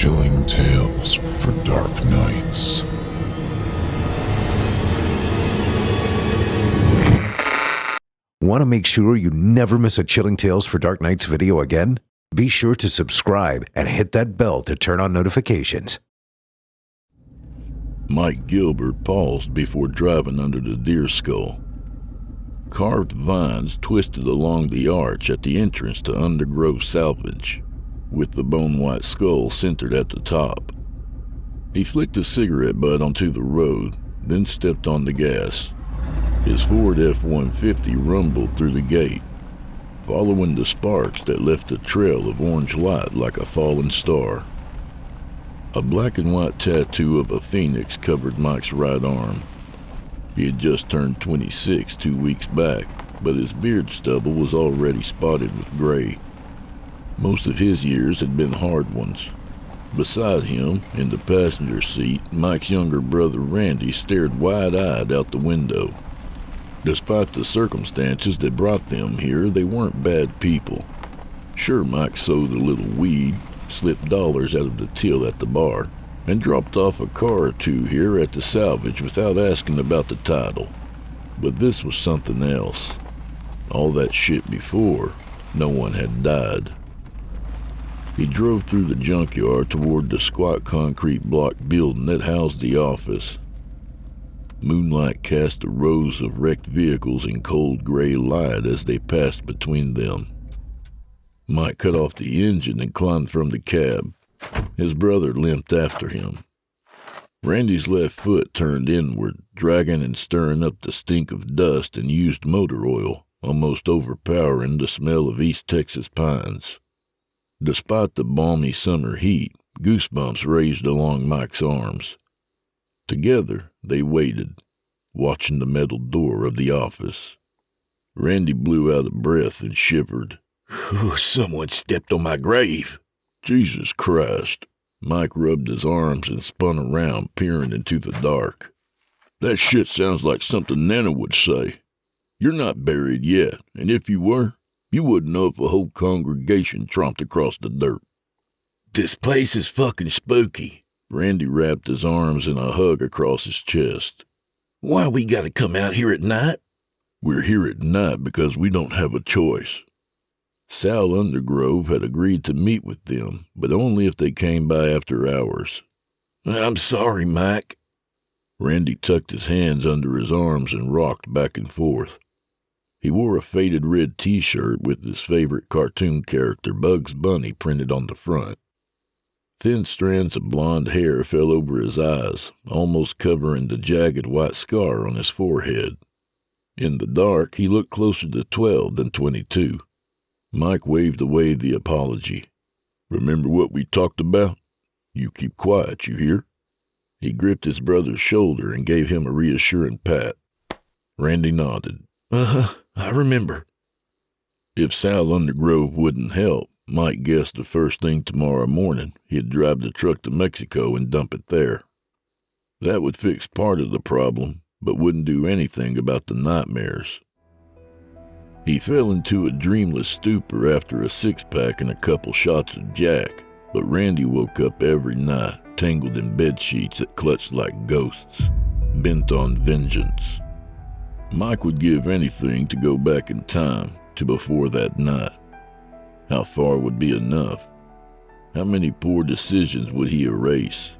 Chilling tales for dark nights. Want to make sure you never miss a Chilling Tales for Dark Nights video again? Be sure to subscribe and hit that bell to turn on notifications. Mike Gilbert paused before driving under the deer skull. Carved vines twisted along the arch at the entrance to Undergrove Salvage, with the bone-white skull centered at the top. He flicked a cigarette butt onto the road, then stepped on the gas. His Ford F-150 rumbled through the gate, following the sparks that left a trail of orange light like a fallen star. A black and white tattoo of a phoenix covered Mike's right arm. He had just turned 26 2 weeks back, but his beard stubble was already spotted with gray. Most of his years had been hard ones. Beside him, in the passenger seat, Mike's younger brother Randy stared wide-eyed out the window. Despite the circumstances that brought them here, they weren't bad people. Sure, Mike sold a little weed, slipped dollars out of the till at the bar, and dropped off a car or two here at the salvage without asking about the title. But this was something else. All that shit before, no one had died. He drove through the junkyard toward the squat concrete block building that housed the office. Moonlight cast the rows of wrecked vehicles in cold gray light as they passed between them. Mike cut off the engine and climbed from the cab. His brother limped after him. Randy's left foot turned inward, dragging and stirring up the stink of dust and used motor oil, almost overpowering the smell of East Texas pines. Despite the balmy summer heat, goosebumps raised along Mike's arms. Together, they waited, watching the metal door of the office. Randy blew out a breath and shivered. Someone stepped on my grave. Jesus Christ. Mike rubbed his arms and spun around, peering into the dark. That shit sounds like something Nana would say. You're not buried yet, and if you were, you wouldn't know if a whole congregation tromped across the dirt. This place is fucking spooky. Randy wrapped his arms in a hug across his chest. Why we gotta come out here at night? We're here at night because we don't have a choice. Sal Undergrove had agreed to meet with them, but only if they came by after hours. I'm sorry, Mike. Randy tucked his hands under his arms and rocked back and forth. He wore a faded red t-shirt with his favorite cartoon character, Bugs Bunny, printed on the front. Thin strands of blonde hair fell over his eyes, almost covering the jagged white scar on his forehead. In the dark, he looked closer to 12 than 22. Mike waved away the apology. Remember what we talked about? You keep quiet, you hear? He gripped his brother's shoulder and gave him a reassuring pat. Randy nodded. I remember. If Sal Undergrove wouldn't help, Mike guessed the first thing tomorrow morning he'd drive the truck to Mexico and dump it there. That would fix part of the problem, but wouldn't do anything about the nightmares. He fell into a dreamless stupor after a six-pack and a couple shots of Jack, but Randy woke up every night, tangled in bedsheets that clutched like ghosts, bent on vengeance. Mike would give anything to go back in time to before that night. How far would be enough? How many poor decisions would he erase?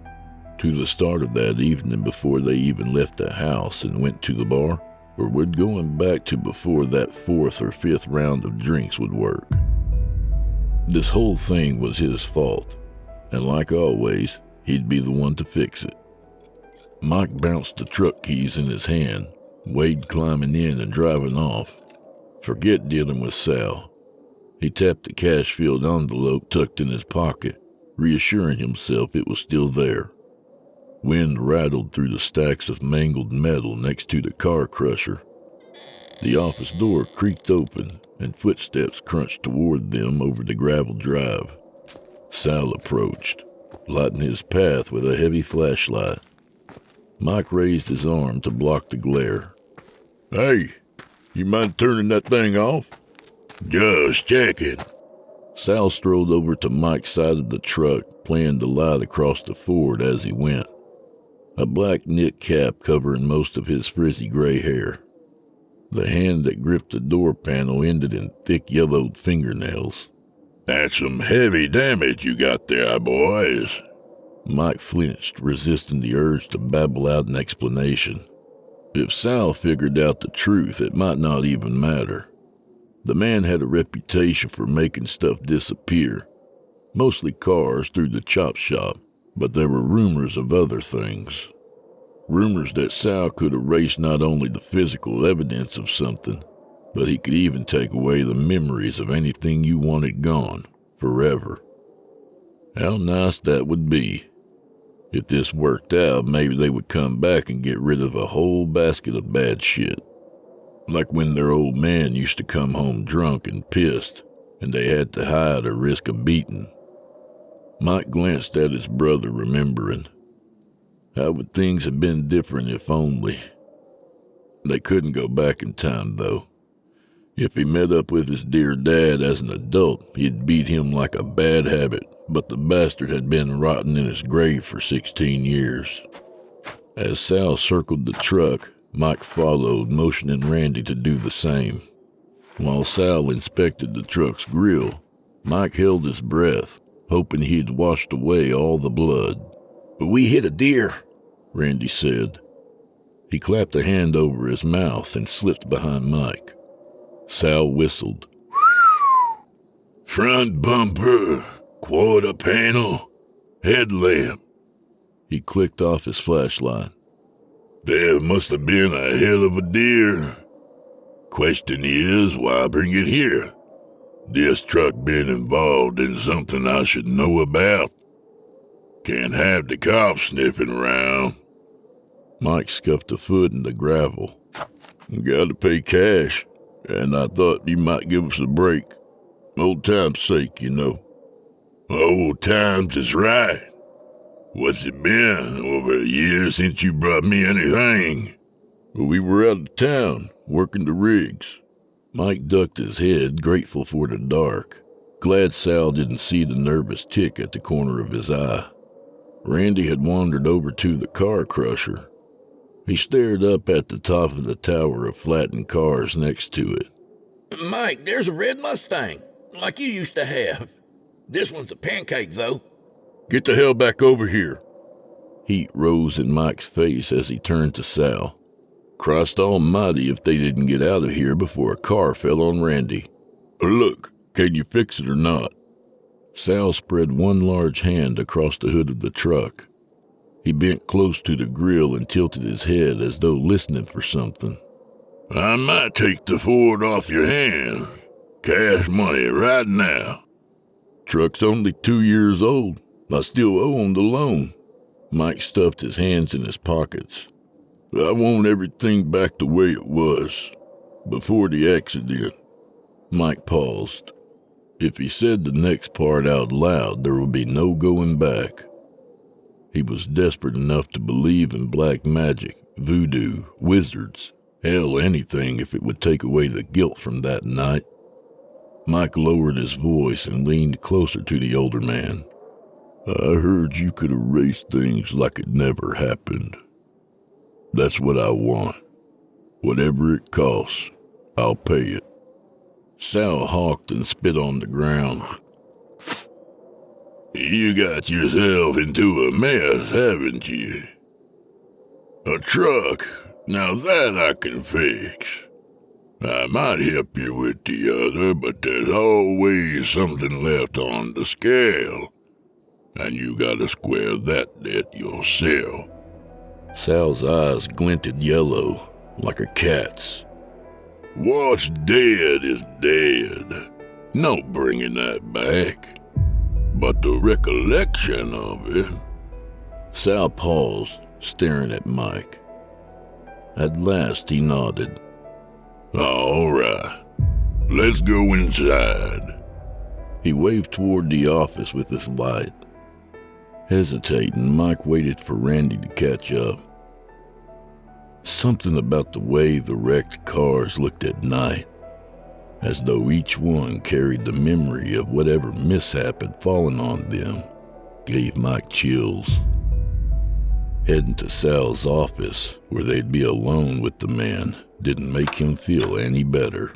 To the start of that evening before they even left the house and went to the bar? Or would going back to before that fourth or fifth round of drinks would work? This whole thing was his fault, and like always, he'd be the one to fix it. Mike bounced the truck keys in his hand, Wade climbing in and driving off. Forget dealing with Sal. He tapped the cash-filled envelope tucked in his pocket, reassuring himself it was still there. Wind rattled through the stacks of mangled metal next to the car crusher. The office door creaked open, and footsteps crunched toward them over the gravel drive. Sal approached, lighting his path with a heavy flashlight. Mike raised his arm to block the glare. Hey, you mind turning that thing off? Just checking. Sal strolled over to Mike's side of the truck, playing the light across the Ford as he went. A black knit cap covering most of his frizzy gray hair. The hand that gripped the door panel ended in thick yellowed fingernails. That's some heavy damage you got there, boys. Mike flinched, resisting the urge to babble out an explanation. If Sal figured out the truth, it might not even matter. The man had a reputation for making stuff disappear, mostly cars through the chop shop, but there were rumors of other things. Rumors that Sal could erase not only the physical evidence of something, but he could even take away the memories of anything you wanted gone, forever. How nice that would be. If this worked out, maybe they would come back and get rid of a whole basket of bad shit. Like when their old man used to come home drunk and pissed, and they had to hide or risk a beating. Mike glanced at his brother, remembering. How would things have been different if only? They couldn't go back in time, though. If he met up with his dear dad as an adult, he'd beat him like a bad habit, but the bastard had been rotting in his grave for 16 years. As Sal circled the truck, Mike followed, motioning Randy to do the same. While Sal inspected the truck's grill, Mike held his breath, hoping he'd washed away all the blood. We hit a deer, Randy said. He clapped a hand over his mouth and slipped behind Mike. Sal whistled. Front bumper, quarter panel, headlamp. He clicked off his flashlight. There must have been a hell of a deer. Question is, why bring it here? This truck been involved in something I should know about? Can't have the cops sniffing around. Mike scuffed a foot in the gravel. Gotta pay cash, and I thought you might give us a break. Old time's sake, you know. Old times is right. What's it been, over a year since you brought me anything? We were out of town, working the rigs. Mike ducked his head, grateful for the dark, glad Sal didn't see the nervous tick at the corner of his eye. Randy had wandered over to the car crusher. He stared up at the top of the tower of flattened cars next to it. Mike, there's a red Mustang, like you used to have. This one's a pancake, though. Get the hell back over here. Heat rose in Mike's face as he turned to Sal. Christ almighty if they didn't get out of here before a car fell on Randy. Look, can you fix it or not? Sal spread one large hand across the hood of the truck. He bent close to the grill and tilted his head as though listening for something. I might take the Ford off your hand. Cash money right now. Truck's only 2 years old. I still owe him the loan. Mike stuffed his hands in his pockets. I want everything back the way it was, before the accident. Mike paused. If he said the next part out loud, there would be no going back. He was desperate enough to believe in black magic, voodoo, wizards, hell, anything if it would take away the guilt from that night. Mike lowered his voice and leaned closer to the older man. I heard you could erase things like it never happened. That's what I want. Whatever it costs, I'll pay it. Sal hawked and spit on the ground. You got yourself into a mess, haven't you? A truck, now that I can fix. I might help you with the other, but there's always something left on the scale. And you gotta square that debt yourself. Sal's eyes glinted yellow, like a cat's. What's dead is dead. No bringing that back. But the recollection of it... Sal paused, staring at Mike. At last he nodded. All right. Let's go inside. He waved toward the office with his light. Hesitating, Mike waited for Randy to catch up. Something about the way the wrecked cars looked at night. as though each one carried the memory of whatever mishap had fallen on them, gave Mike chills. Heading to Sal's office, where they'd be alone with the man, didn't make him feel any better.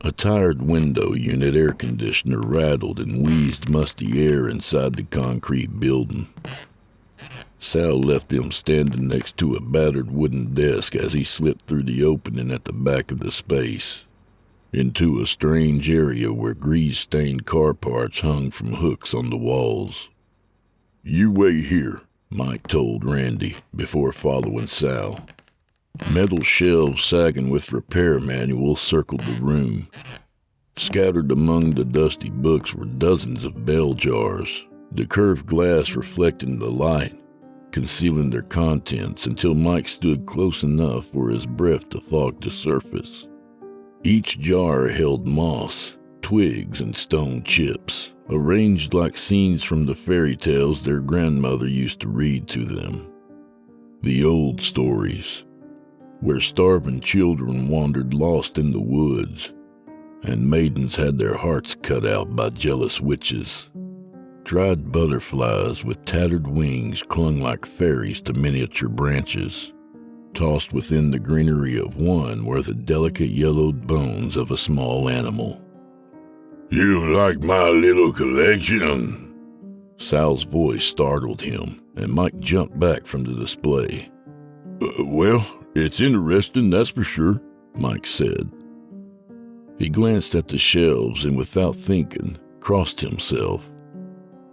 A tired window unit air conditioner rattled and wheezed musty air inside the concrete building. Sal left them standing next to a battered wooden desk as he slipped through the opening at the back of the space, into a strange area where grease-stained car parts hung from hooks on the walls. "You wait here," Mike told Randy, before following Sal. Metal shelves sagging with repair manuals circled the room. Scattered among the dusty books were dozens of bell jars, the curved glass reflecting the light, concealing their contents until Mike stood close enough for his breath to fog the surface. Each jar held moss, twigs, and stone chips, arranged like scenes from the fairy tales their grandmother used to read to them. The old stories, where starving children wandered lost in the woods, and maidens had their hearts cut out by jealous witches. Dried butterflies with tattered wings clung like fairies to miniature branches. Tossed within the greenery of one were the delicate yellowed bones of a small animal. "You like my little collection?" Sal's voice startled him, and Mike jumped back from the display. Well, it's interesting, that's for sure," Mike said. He glanced at the shelves and, without thinking, crossed himself.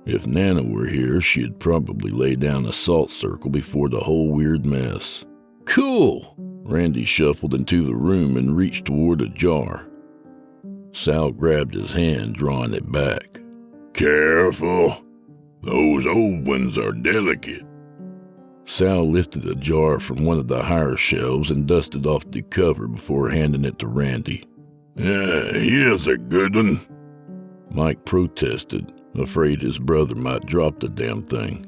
If Nana were here, she'd probably lay down a salt circle before the whole weird mess. Cool! Randy shuffled into the room and reached toward a jar. Sal grabbed his hand, drawing it back. "Careful. Those old ones are delicate." Sal lifted a jar from one of the higher shelves and dusted off the cover before handing it to Randy. Here's a good one." Mike protested, afraid his brother might drop the damn thing.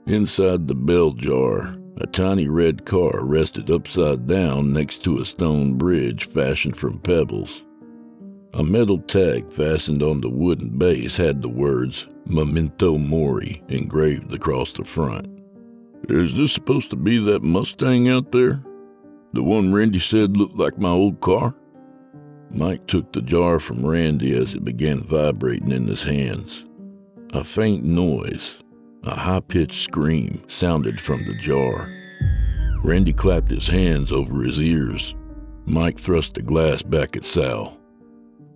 Inside the bell jar, a tiny red car rested upside down next to a stone bridge fashioned from pebbles. A metal tag fastened on the wooden base had the words "Memento Mori" engraved across the front. "Is this supposed to be that Mustang out there? The one Randy said looked like my old car?" Mike took the jar from Randy as it began vibrating in his hands. A faint noise, a high-pitched scream, sounded from the jar. Randy clapped his hands over his ears. Mike thrust the glass back at Sal.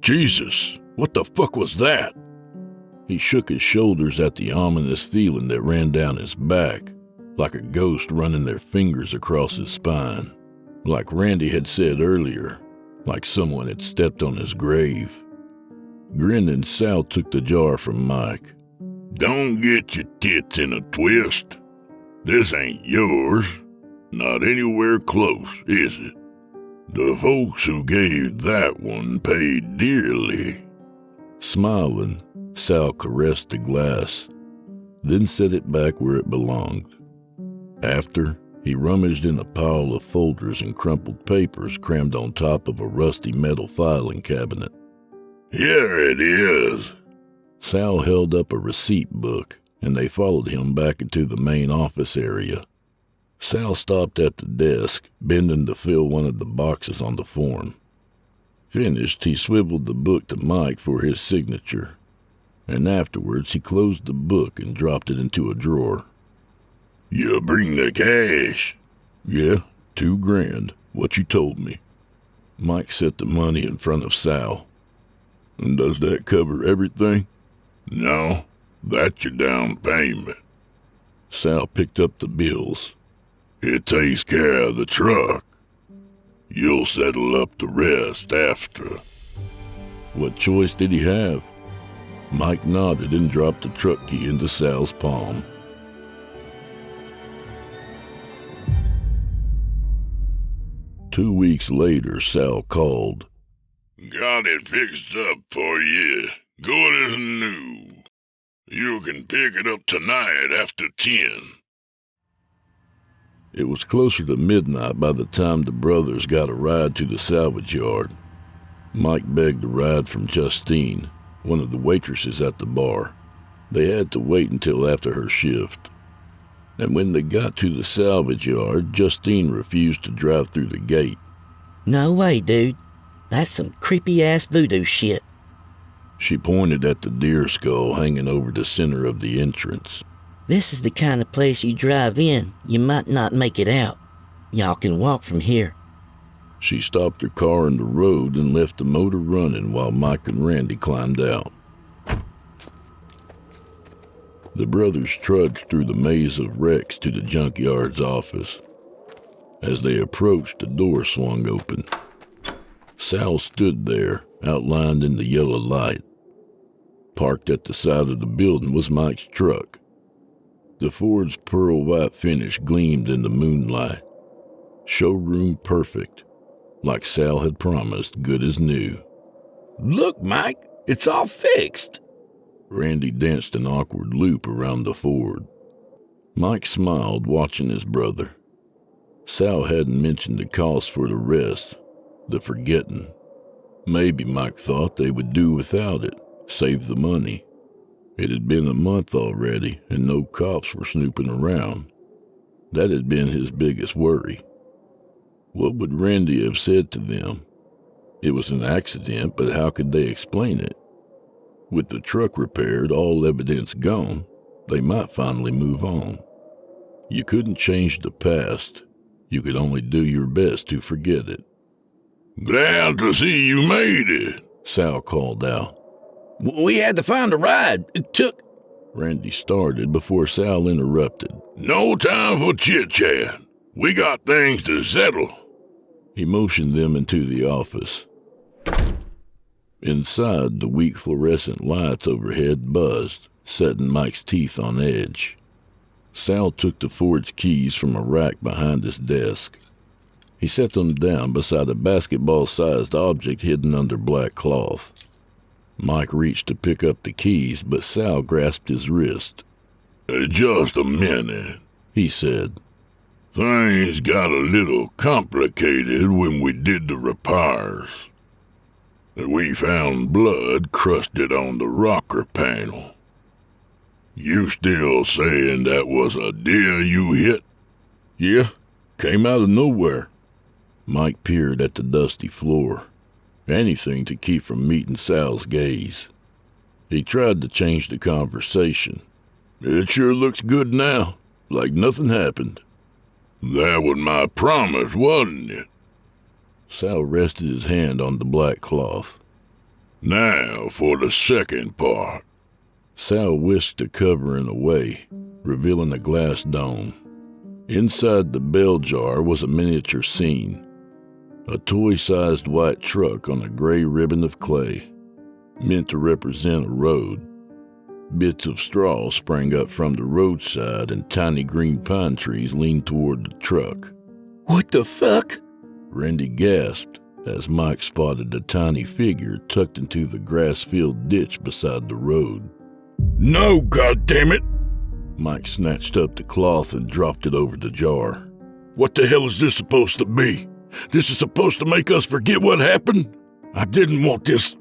"Jesus, what the fuck was that?" He shook his shoulders at the ominous feeling that ran down his back, like a ghost running their fingers across his spine. Like Randy had said earlier, like someone had stepped on his grave. Grinning, Sal took the jar from Mike. "Don't get your tits in a twist. This ain't yours. Not anywhere close, is it? The folks who gave that one paid dearly." Smiling, Sal caressed the glass, then set it back where it belonged. After, he rummaged in a pile of folders and crumpled papers crammed on top of a rusty metal filing cabinet. "Here it is." Sal held up a receipt book, and they followed him back into the main office area. Sal stopped at the desk, bending to fill one of the boxes on the form. Finished, he swiveled the book to Mike for his signature, and afterwards he closed the book and dropped it into a drawer. "You bring the cash?" "Yeah, $2,000, what you told me." Mike set the money in front of Sal. "And does that cover everything?" "No, that's your down payment." Sal picked up the bills. "It takes care of the truck. You'll settle up the rest after." What choice did he have? Mike nodded and dropped the truck key into Sal's palm. Two weeks later, Sal called. "Got it fixed up for you. Good as new. You can pick it up tonight after 10. It was closer to midnight by the time the brothers got a ride to the salvage yard. Mike begged a ride from Justine, one of the waitresses at the bar. They had to wait until after her shift. And when they got to the salvage yard, Justine refused to drive through the gate. No way, dude. That's some creepy-ass voodoo shit. She pointed at the deer skull hanging over the center of the entrance. This is the kind of place you drive in, you might not make it out. Y'all can walk from here. She stopped her car in the road and left the motor running while Mike and Randy climbed out. The brothers trudged through the maze of wrecks to the junkyard's office. As they approached, the door swung open. Sal stood there, outlined in the yellow light. Parked at the side of the building was Mike's truck. The Ford's pearl white finish gleamed in the moonlight. Showroom perfect, like Sal had promised, good as new. Look, Mike, it's all fixed. Randy danced an awkward loop around the Ford. Mike smiled, watching his brother. Sal hadn't mentioned the cost for the rest, the forgetting. Maybe Mike thought they would do without it, save the money. It had been a month already, and no cops were snooping around. That had been his biggest worry. What would Randy have said to them? It was an accident, but how could they explain it? With the truck repaired, all evidence gone, they might finally move on. You couldn't change the past. You could only do your best to forget it. Glad to see you made it, Sal called out. We had to find a ride. It took... Randy started before Sal interrupted. No time for chit-chat. We got things to settle. He motioned them into the office. Inside, the weak fluorescent lights overhead buzzed, setting Mike's teeth on edge. Sal took the Ford's keys from a rack behind his desk. He set them down beside a basketball-sized object hidden under black cloth. Mike reached to pick up the keys, but Sal grasped his wrist. Just a minute, he said. Things got a little complicated when we did the repairs. We found blood crusted on the rocker panel. You still saying that was a deer you hit? Yeah, came out of nowhere. Mike peered at the dusty floor. Anything to keep from meeting Sal's gaze. He tried to change the conversation. It sure looks good now, like nothing happened. That was my promise, wasn't it? Sal rested his hand on the black cloth. Now for the second part. Sal whisked the covering away, revealing a glass dome. Inside the bell jar was a miniature scene. A toy-sized white truck on a gray ribbon of clay, meant to represent a road. Bits of straw sprang up from the roadside and tiny green pine trees leaned toward the truck. What the fuck? Randy gasped as Mike spotted a tiny figure tucked into the grass-filled ditch beside the road. No, goddammit! Mike snatched up the cloth and dropped it over the jar. What the hell is this supposed to be? This is supposed to make us forget what happened? I didn't want this.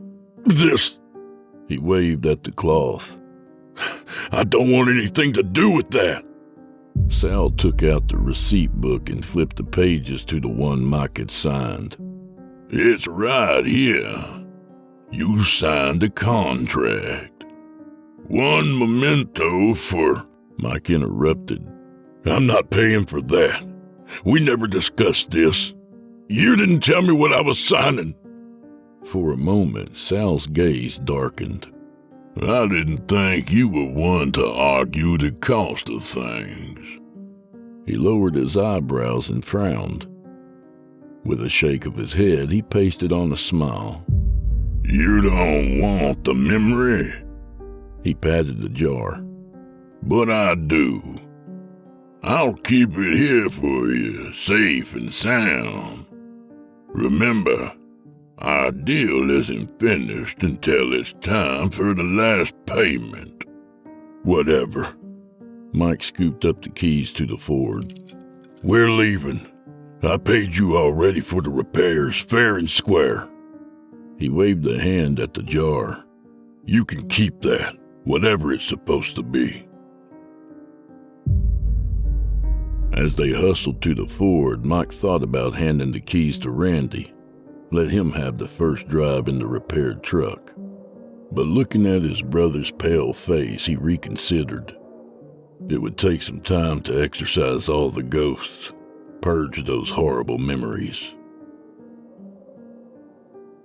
He waved at the cloth. I don't want anything to do with that. Sal took out the receipt book and flipped the pages to the one Mike had signed. It's right here. You signed a contract. One memento for... Mike interrupted. I'm not paying for that. We never discussed this. You didn't tell me what I was signing. For a moment, Sal's gaze darkened. I didn't think you were one to argue the cost of things. He lowered his eyebrows and frowned. With a shake of his head, he pasted on a smile. You don't want the memory? He patted the jar. But I do. I'll keep it here for you, safe and sound. Remember, our deal isn't finished until it's time for the last payment. Whatever. Mike scooped up the keys to the Ford. We're leaving. I paid you already for the repairs, fair and square. He waved a hand at the jar. You can keep that, whatever it's supposed to be. As they hustled to the Ford, Mike thought about handing the keys to Randy. Let him have the first drive in the repaired truck. But looking at his brother's pale face, he reconsidered. It would take some time to exorcise all the ghosts, purge those horrible memories.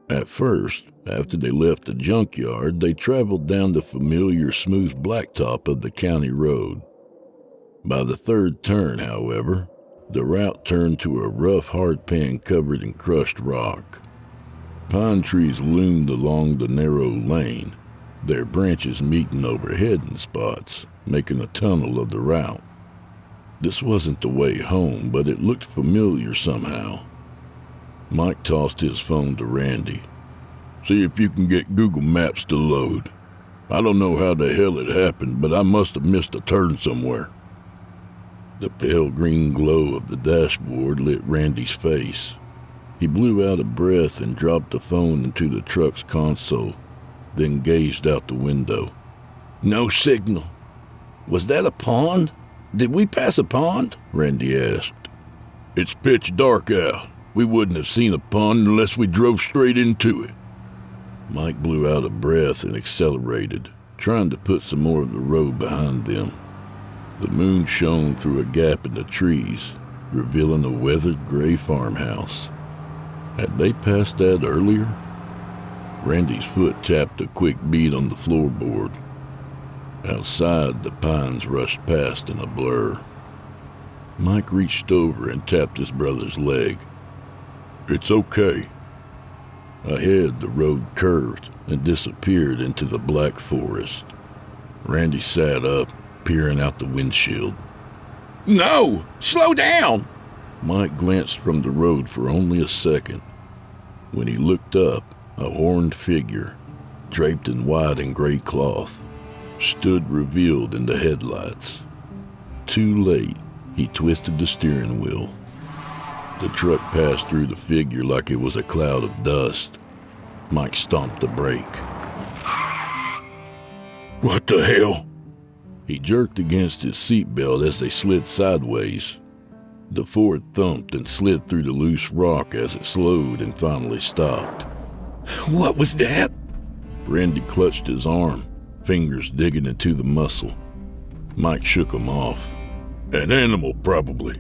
At first, after they left the junkyard, they traveled down the familiar smooth blacktop of the county road. By the third turn, however, the route turned to a rough hardpan covered in crushed rock. Pine trees loomed along the narrow lane, their branches meeting overhead in spots, making a tunnel of the route. This wasn't the way home, but it looked familiar somehow. Mike tossed his phone to Randy. See if you can get Google Maps to load. I don't know how the hell it happened, but I must have missed a turn somewhere. The pale green glow of the dashboard lit Randy's face. He blew out a breath and dropped the phone into the truck's console, then gazed out the window. No signal. Was that a pond? Did we pass a pond? Randy asked. It's pitch dark out. We wouldn't have seen a pond unless we drove straight into it. Mike blew out a breath and accelerated, trying to put some more of the road behind them. The moon shone through a gap in the trees, revealing a weathered gray farmhouse. Had they passed that earlier? Randy's foot tapped a quick beat on the floorboard. Outside, the pines rushed past in a blur. Mike reached over and tapped his brother's leg. It's okay. Ahead, the road curved and disappeared into the black forest. Randy sat up, peering out the windshield. No! Slow down! Mike glanced from the road for only a second. When he looked up, a horned figure, draped in white and gray cloth, stood revealed in the headlights. Too late, he twisted the steering wheel. The truck passed through the figure like it was a cloud of dust. Mike stomped the brake. What the hell? He jerked against his seatbelt as they slid sideways. The Ford thumped and slid through the loose rock as it slowed and finally stopped. What was that? Randy clutched his arm, fingers digging into the muscle. Mike shook him off. An animal, probably.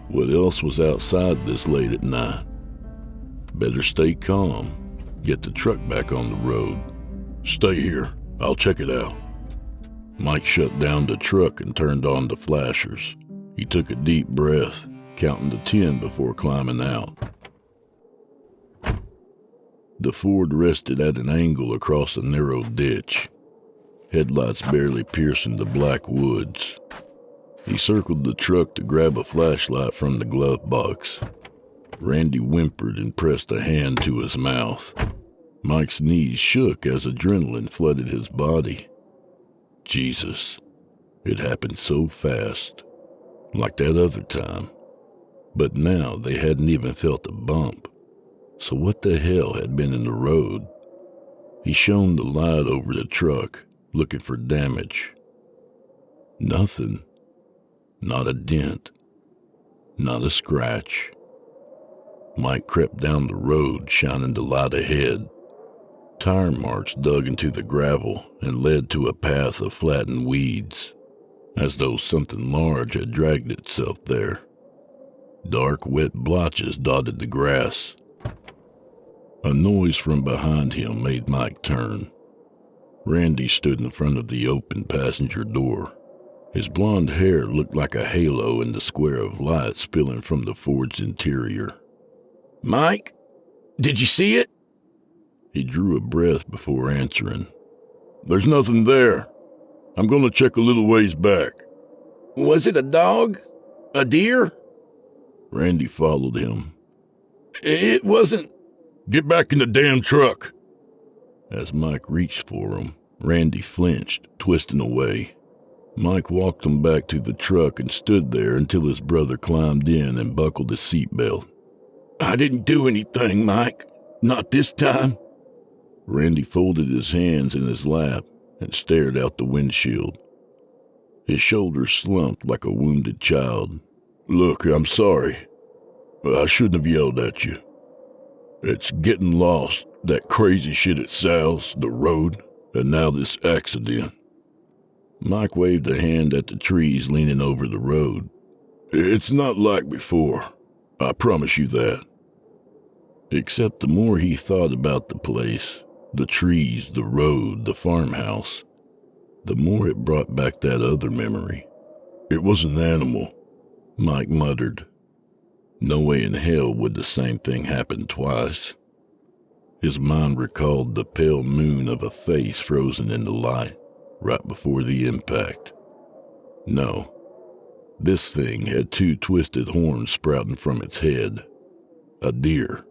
What else was outside this late at night? Better stay calm. Get the truck back on the road. Stay here. I'll check it out. Mike shut down the truck and turned on the flashers. He took a deep breath, counting to 10 before climbing out. The Ford rested at an angle across a narrow ditch, headlights barely piercing the black woods. He circled the truck to grab a flashlight from the glove box. Randy whimpered and pressed a hand to his mouth. Mike's knees shook as adrenaline flooded his body. Jesus, it happened so fast, like that other time. But now they hadn't even felt a bump. So what the hell had been in the road? He shone the light over the truck, looking for damage. Nothing. Not a dent. Not a scratch. Mike crept down the road, shining the light ahead. Tire marks dug into the gravel and led to a path of flattened weeds, as though something large had dragged itself there. Dark, wet blotches dotted the grass. A noise from behind him made Mike turn. Randy stood in front of the open passenger door. His blonde hair looked like a halo in the square of light spilling from the Ford's interior. Mike, did you see it? He drew a breath before answering. There's nothing there. I'm gonna check a little ways back. Was it a dog? A deer? Randy followed him. It wasn't. Get back in the damn truck. As Mike reached for him, Randy flinched, twisting away. Mike walked him back to the truck and stood there until his brother climbed in and buckled his seatbelt. I didn't do anything, Mike. Not this time. Randy folded his hands in his lap and stared out the windshield. His shoulders slumped like a wounded child. Look, I'm sorry. I shouldn't have yelled at you. It's getting lost, that crazy shit at Sal's, the road, and now this accident. Mike waved a hand at the trees leaning over the road. It's not like before. I promise you that. Except the more he thought about the place, the trees, the road, the farmhouse, the more it brought back that other memory. It was an animal, Mike muttered. No way in hell would the same thing happen twice. His mind recalled the pale moon of a face frozen in the light right before the impact. No, this thing had two twisted horns sprouting from its head. A deer.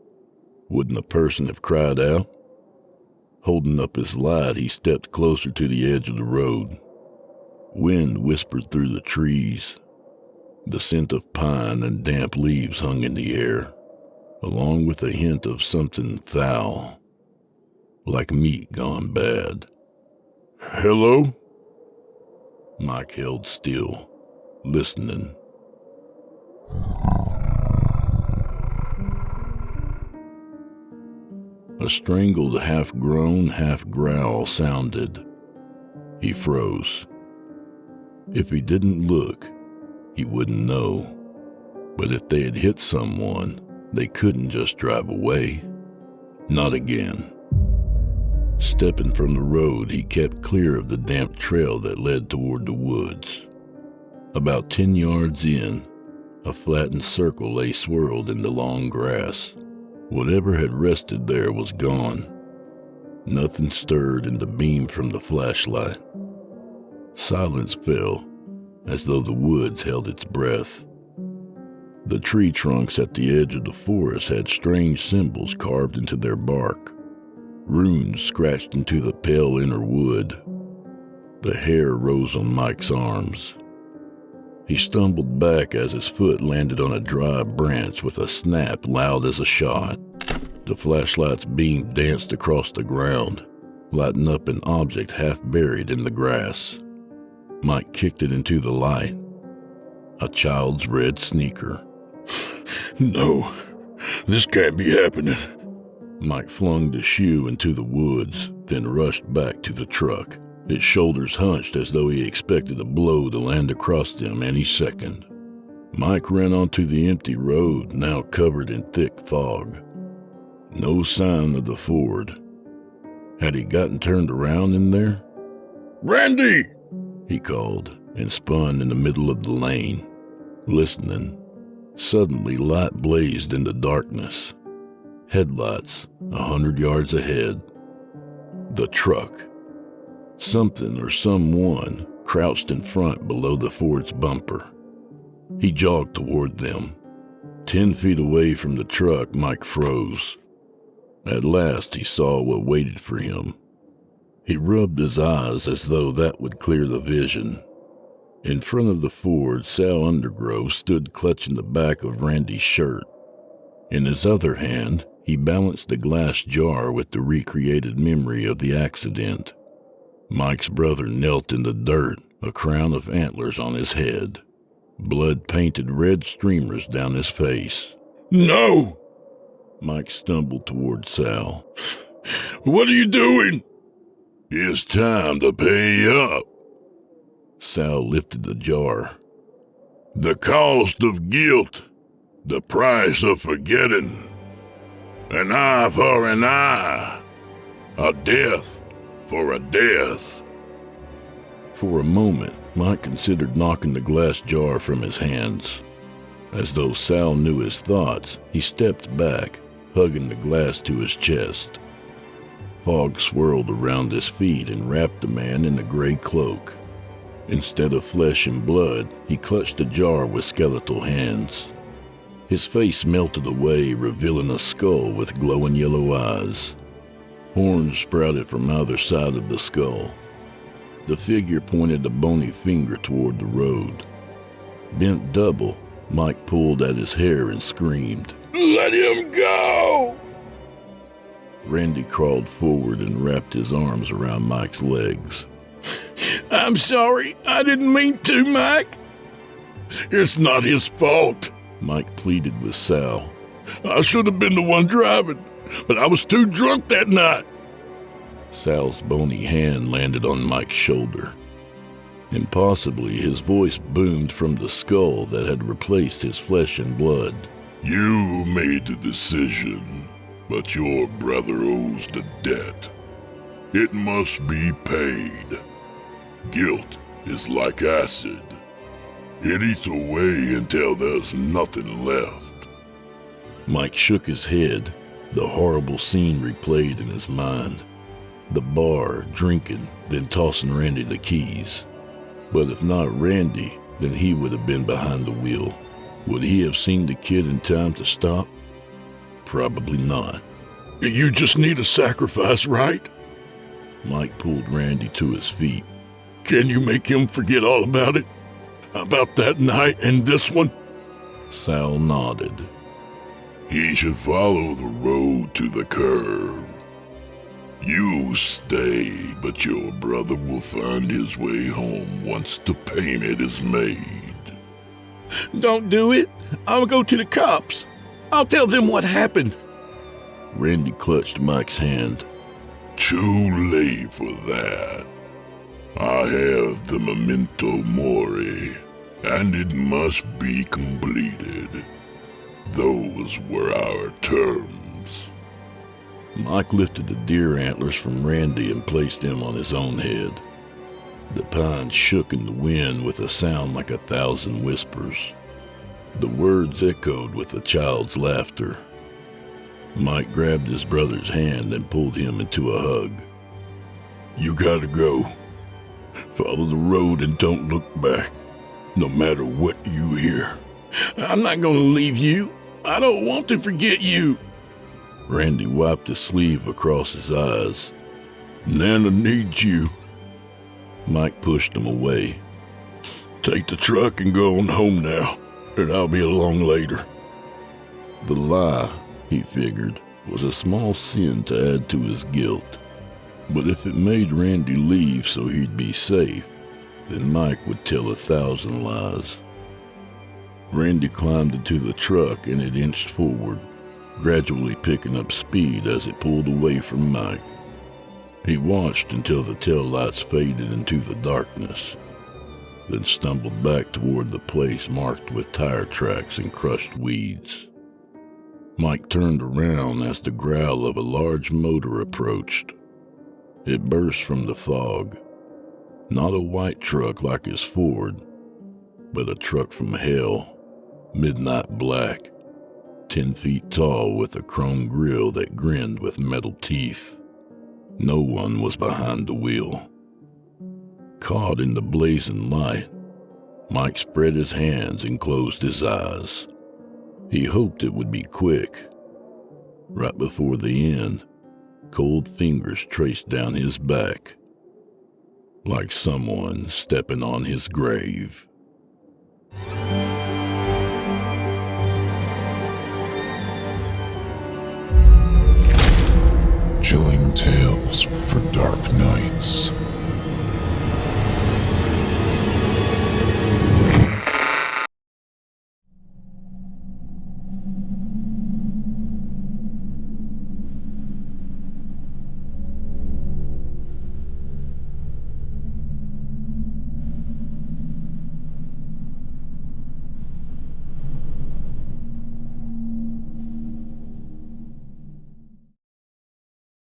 Wouldn't a person have cried out? Holding up his light, he stepped closer to the edge of the road. Wind whispered through the trees. The scent of pine and damp leaves hung in the air, along with a hint of something foul, like meat gone bad. Hello? Mike held still, listening. A strangled half-groan, half-growl sounded. He froze. If he didn't look, he wouldn't know. But if they had hit someone, they couldn't just drive away. Not again. Stepping from the road, he kept clear of the damp trail that led toward the woods. About 10 yards in, a flattened circle lay swirled in the long grass. Whatever had rested there was gone. Nothing stirred in the beam from the flashlight. Silence fell, as though the woods held its breath. The tree trunks at the edge of the forest had strange symbols carved into their bark, runes scratched into the pale inner wood. The hair rose on Mike's arms. He stumbled back as his foot landed on a dry branch with a snap loud as a shot. The flashlight's beam danced across the ground, lighting up an object half buried in the grass. Mike kicked it into the light. A child's red sneaker. No, this can't be happening. Mike flung the shoe into the woods, then rushed back to the truck. His shoulders hunched as though he expected a blow to land across them any second. Mike ran onto the empty road, now covered in thick fog. No sign of the Ford. Had he gotten turned around in there? Randy! He called, and spun in the middle of the lane, listening. Suddenly, light blazed in the darkness. Headlights, 100 yards ahead. The truck. Something or someone crouched in front below the Ford's bumper. He jogged toward them. 10 feet away from the truck, Mike froze. At last, he saw what waited for him. He rubbed his eyes as though that would clear the vision. In front of the Ford, Sal Undergrove stood clutching the back of Randy's shirt. In his other hand, he balanced a glass jar with the recreated memory of the accident. Mike's brother knelt in the dirt, a crown of antlers on his head. Blood painted red streamers down his face. No! Mike stumbled toward Sal. What are you doing? It's time to pay up. Sal lifted the jar. The cost of guilt, the price of forgetting. An eye for an eye, a death for a death. For a moment, Mike considered knocking the glass jar from his hands. As though Sal knew his thoughts, he stepped back, hugging the glass to his chest. Fog swirled around his feet and wrapped the man in a gray cloak. Instead of flesh and blood, he clutched the jar with skeletal hands. His face melted away, revealing a skull with glowing yellow eyes. Horns sprouted from either side of the skull. The figure pointed a bony finger toward the road. Bent double, Mike pulled at his hair and screamed. Let him go! Randy crawled forward and wrapped his arms around Mike's legs. I'm sorry. I didn't mean to, Mike. It's not his fault, Mike pleaded with Sal. I should have been the one driving, but I was too drunk that night. Sal's bony hand landed on Mike's shoulder. Impossibly, his voice boomed from the skull that had replaced his flesh and blood. You made the decision, but your brother owes the debt. It must be paid. Guilt is like acid. It eats away until there's nothing left. Mike shook his head. The horrible scene replayed in his mind. The bar, drinking, then tossing Randy the keys. But if not Randy, then he would have been behind the wheel. Would he have seen the kid in time to stop? Probably not. You just need a sacrifice, right? Mike pulled Randy to his feet. Can you make him forget all about it? About that night and this one? Sal nodded. He should follow the road to the curve. You stay, but your brother will find his way home once the payment is made. Don't do it. I'll go to the cops. I'll tell them what happened. Randy clutched Mike's hand. Too late for that. I have the memento mori, and it must be completed. Those were our terms. Mike lifted the deer antlers from Randy and placed them on his own head. The pines shook in the wind with a sound like 1,000 whispers. The words echoed with a child's laughter. Mike grabbed his brother's hand and pulled him into a hug. You gotta go. Follow the road and don't look back, no matter what you hear. I'm not gonna leave you. I don't want to forget you. Randy wiped his sleeve across his eyes. Nana needs you. Mike pushed him away. Take the truck and go on home now, and I'll be along later. The lie, he figured, was a small sin to add to his guilt. But if it made Randy leave so he'd be safe, then Mike would tell 1,000 lies. Randy climbed into the truck and it inched forward, gradually picking up speed as it pulled away from Mike. He watched until the taillights faded into the darkness, then stumbled back toward the place marked with tire tracks and crushed weeds. Mike turned around as the growl of a large motor approached. It burst from the fog. Not a white truck like his Ford, but a truck from hell, midnight black, 10 feet tall with a chrome grille that grinned with metal teeth. No one was behind the wheel. Caught in the blazing light, Mike spread his hands and closed his eyes. He hoped it would be quick. Right before the end, cold fingers traced down his back, like someone stepping on his grave. Chilling tales for dark nights.